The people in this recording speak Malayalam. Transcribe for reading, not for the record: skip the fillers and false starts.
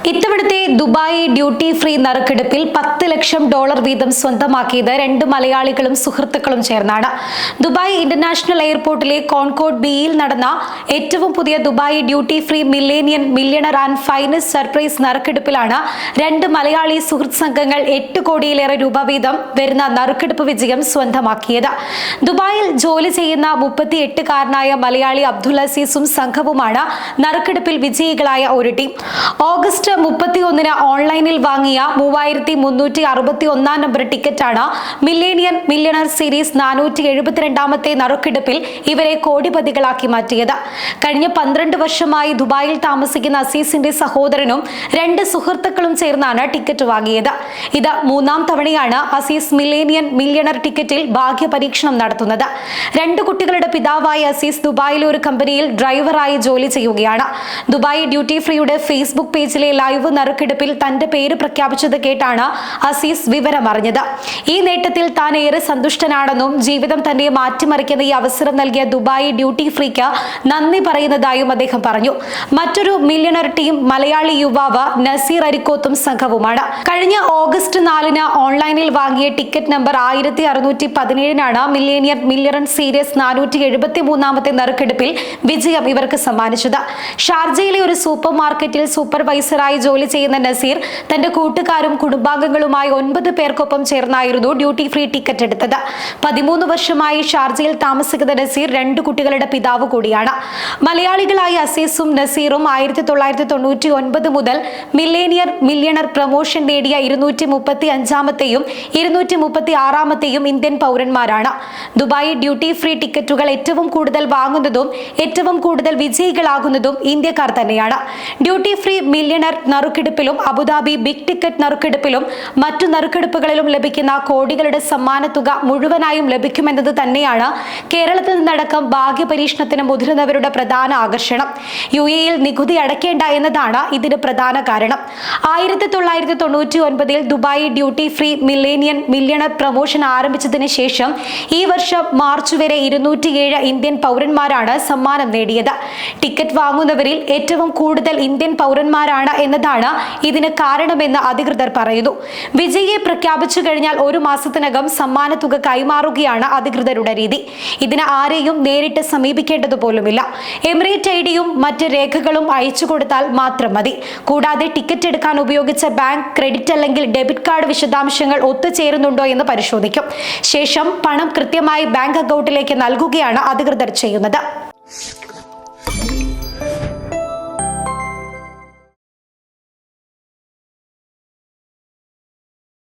ഇത്തവണത്തെ ദുബായ് ഡ്യൂട്ടി ഫ്രീ നറുക്കെടുപ്പിൽ $10 ലക്ഷം വീതം സ്വന്തമാക്കിയത് 2 മലയാളികളും സുഹൃത്തുക്കളും ചേർന്നാണ്. ദുബായ് ഇന്റർനാഷണൽ എയർപോർട്ടിലെ കോൺകോർഡ് ബിയിൽ നടന്ന ഏറ്റവും പുതിയ Dubai duty free millionaire and finest surprise നറുക്കെടുപ്പിലാണ് 2 മലയാളി സുഹൃത്ത് സംഘങ്ങൾ 8 കോടിയിലേറെ രൂപ വീതം വരുന്ന നറുക്കെടുപ്പ് വിജയം സ്വന്തമാക്കിയത്. ദുബായിൽ ജോലി ചെയ്യുന്ന 38-കാരനായ മലയാളി അബ്ദുൽ അസീസും സംഘവുമാണ് നറുക്കെടുപ്പിൽ വിജയികളായ ഒരു ടീം. ഓഗസ്റ്റ് 31-ന് ഓൺലൈനിൽ വാങ്ങിയ 3361 നമ്പർ ടിക്കറ്റാണ് മില്യണർ സീരീസ് 472ാമത്തെ നറുക്കെടുപ്പിൽ ഇവരെ കോടിപതികളാക്കി മാറ്റിയത്. കഴിഞ്ഞ 12 വർഷമായി ദുബായിൽ താമസിക്കുന്ന അസീസിന്റെ സഹോദരനും 2 സുഹൃത്തുക്കളും ചേർന്നാണ് ടിക്കറ്റ് വാങ്ങിയത്. ഇത് 3-ാം തവണയാണ് അസീസ് മില്യണർ ടിക്കറ്റിൽ ഭാഗ്യ പരീക്ഷണം നടത്തുന്നത്. 2 കുട്ടികളുടെ പിതാവായ അസീസ് ദുബായിലെ ഒരു കമ്പനിയിൽ ഡ്രൈവറായി ജോലി ചെയ്യുകയാണ്. ദുബായ് ഡ്യൂട്ടി ഫ്രീയുടെ ഫേസ്ബുക്ക് പേജിലെ ലൈവ് നറുക്കെടുപ്പിൽ തന്റെ പേര് പ്രഖ്യാപിച്ചത് കേട്ടാണ് അസീസ് വിവരം അറിഞ്ഞത്. ഈ നേട്ടത്തിൽ താൻ ഏറെ സന്തുഷ്ടനാണെന്നും ജീവിതം തന്നെ മാറ്റിമറിക്കുന്ന ഈ അവസരം നൽകിയ ദുബായ് ഡ്യൂട്ടി ഫ്രീക്ക് നന്ദി പറയുന്നതായും അദ്ദേഹം പറഞ്ഞു. മറ്റൊരു മില്യണർ ടീം മലയാളി യുവാവ് നസീർ അരിക്കോത്തും സംഘവുമാണ്. കഴിഞ്ഞ ഓഗസ്റ്റ് 4-ന് ഓൺലൈനിൽ വാങ്ങിയ ടിക്കറ്റ് നമ്പർ 1617-നാണ് മില്യണർ സീരീസ് 473ാമത്തെ നറുക്കെടുപ്പിൽ വിജയം ഇവർക്ക് സമ്മാനിച്ചത്. ഷാർജയിലെ ഒരു സൂപ്പർ മാർക്കറ്റിൽ സൂപ്പർവൈസറായി ജോലി ചെയ്യുന്ന നസീർ തന്റെ കൂട്ടുകാരും കുടുംബാംഗങ്ങളുമായി 9 പേർക്കൊപ്പം ചേർന്നായിരുന്നു ഡ്യൂട്ടി ഫ്രീ ടിക്കറ്റ് എടുത്തത്. 13 വർഷമായി ഷാർജയിൽ താമസിക്കുന്ന നസീർ 2 കുട്ടികളുടെ പിതാവ് കൂടിയാണ്. മലയാളികളായ അസീസും നസീറും 1999 മുതൽ മില്യണർ പ്രമോഷൻ നേടിയ 235ാമത്തെയും 236ാമത്തെയും ഇന്ത്യൻ പൗരന്മാരാണ്. ദുബായ് ഡ്യൂട്ടി ഫ്രീ ടിക്കറ്റുകൾ ഏറ്റവും കൂടുതൽ വാങ്ങുന്നതും ഏറ്റവും കൂടുതൽ വിജയികളാകുന്നതും ഇന്ത്യക്കാർ തന്നെയാണ്. ഡ്യൂട്ടി ഫ്രീ മില്യണർ നറുക്കെടുപ്പിലും അബുദാബി ബിഗ് ടിക്കറ്റ് നറുക്കെടുപ്പിലും മറ്റു നറുക്കെടുപ്പുകളിലും ലഭിക്കുന്ന കോടികളുടെ സമ്മാന തുക മുഴുവനായും ലഭിക്കുമെന്നത് തന്നെയാണ് കേരളത്തിൽ നിന്നടക്കം ഭാഗ്യപരീക്ഷണത്തിന് മുതിർന്നവരുടെ പ്രധാന ആകർഷണം. UAE-യിൽ നികുതി അടയ്ക്കേണ്ട എന്നതാണ് ഇതിന് പ്രധാന കാരണം. 1999-ൽ Dubai duty free millionaire promotion ആരംഭിച്ചതിന് ശേഷം ഈ വർഷം മാർച്ച് വരെ 207 ഇന്ത്യൻ പൗരന്മാരാണ് സമ്മാനം നേടിയത്. ടിക്കറ്റ് വാങ്ങുന്നവരിൽ ഏറ്റവും കൂടുതൽ ഇന്ത്യൻ പൗരന്മാരാണ് എന്നതാണ് ഇതിന് കാരണമെന്ന് അധികൃതർ പറയുന്നു. വിജയിയെ പ്രഖ്യാപിച്ചു കഴിഞ്ഞാൽ 1 മാസത്തിനകം സമ്മാന തുക കൈമാറുകയാണ് അധികൃതരുടെ രീതി. ഇതിന് ആരെയും നേരിട്ട് സമീപിക്കേണ്ടതുപോലുമില്ല. എമിറേറ്റ് ഐഡിയും മറ്റ് രേഖകളും അയച്ചു കൊടുത്താൽ മാത്രം മതി. കൂടാതെ ടിക്കറ്റ് എടുക്കാൻ ഉപയോഗിച്ച ബാങ്ക്, ക്രെഡിറ്റ് അല്ലെങ്കിൽ ഡെബിറ്റ് കാർഡ് വിശദാംശങ്ങൾ ഒത്തുചേരുന്നുണ്ടോ എന്ന് പരിശോധിക്കും. ശേഷം പണം കൃത്യമായി ബാങ്ക് അക്കൗണ്ടിലേക്ക് നൽകുകയാണ് അധികൃതർ ചെയ്യുന്നത്.